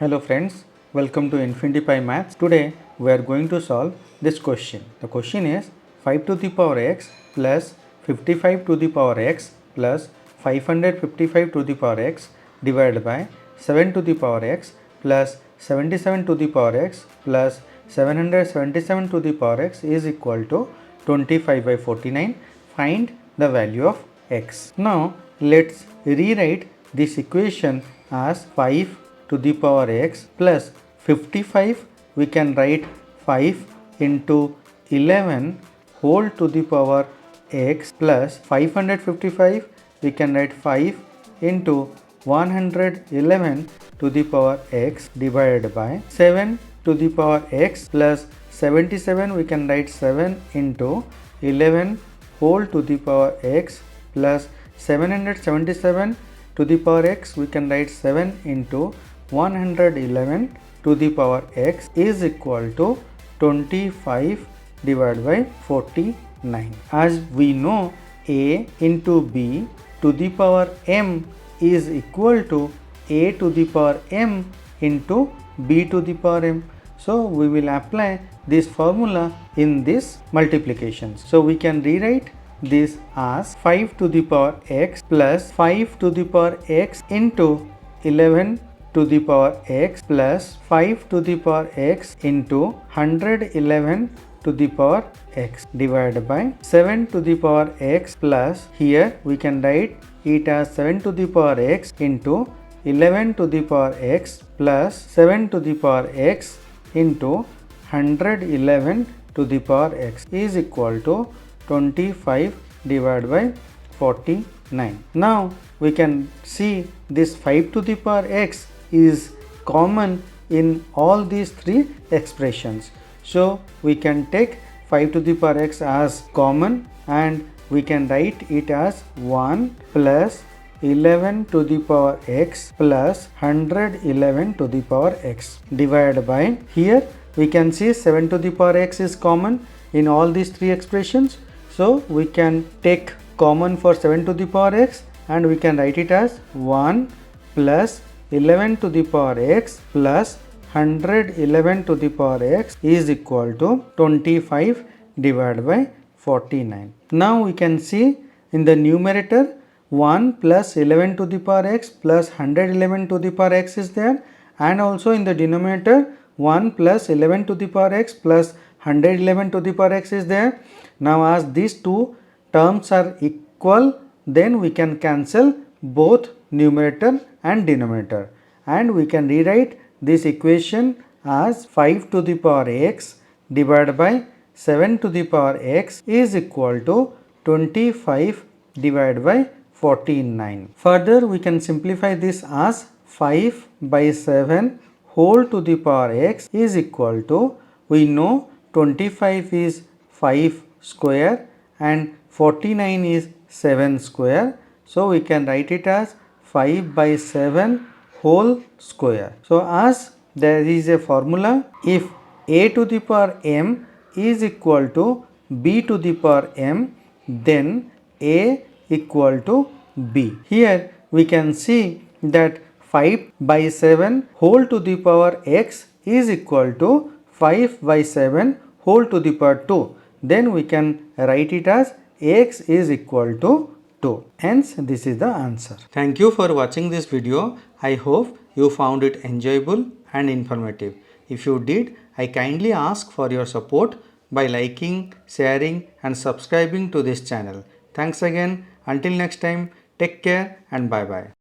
Hello friends, welcome to infinitypimath. Today we are going to solve this question. The question is 5 to the power x plus 55 to the power x plus 555 to the power x divided by 7 to the power x plus 77 to the power x plus 777 to the power x is equal to 25 by 49. Find the value of x. Now let's rewrite this equation as 5 to the power x plus 55. We can write 5 into 11 whole to the power x plus 555. We can write 5 into 111 to the power x divided by 7 to the power x plus 77. We can write 7 into 11 whole to the power x plus 777 to the power x. We can write 7 into 111 to the power x is equal to 25 divided by 49. As we know, a into b to the power m is equal to a to the power m into b to the power m. So we will apply this formula in this multiplication. So we can rewrite this as 5 to the power x plus 5 to the power x into 11 to the power x plus 5 to the power x into 111 to the power x divided by 7 to the power x plus, here we can write it as 7 to the power x into 11 to the power x plus 7 to the power x into 111 to the power x is equal to 25 divided by 49. Now we can see this 5 to the power x is common in all these three expressions. So we can take 5 to the power x as common and we can write it as 1 plus 11 to the power x plus 111 to the power x divided by, here we can see 7 to the power x is common in all these three expressions. So we can take common for 7 to the power x and we can write it as 1 plus 11 to the power x plus 111 to the power x is equal to 25 divided by 49. Now we can see in the numerator 1 plus 11 to the power x plus 111 to the power x is there, and also in the denominator 1 plus 11 to the power x plus 111 to the power x is there. Now as these two terms are equal, then we can cancel both numerator and denominator and we can rewrite this equation as 5 to the power x divided by 7 to the power x is equal to 25 divided by 49. Further we can simplify this as 5 by 7 whole to the power x is equal to, we know 25 is 5 square and 49 is 7 square. So we can write it as 5 by 7 whole square. So as there is a formula, if a to the power m is equal to b to the power m, then a equal to b. Here we can see that 5 by 7 whole to the power x is equal to 5 by 7 whole to the power 2. Then we can write it as x is equal to 2. Hence this is the answer. Thank you for watching this video. I hope you found it enjoyable and informative. If you did, I kindly ask for your support by liking, sharing and subscribing to this channel. Thanks again. Until next time, take care and bye bye.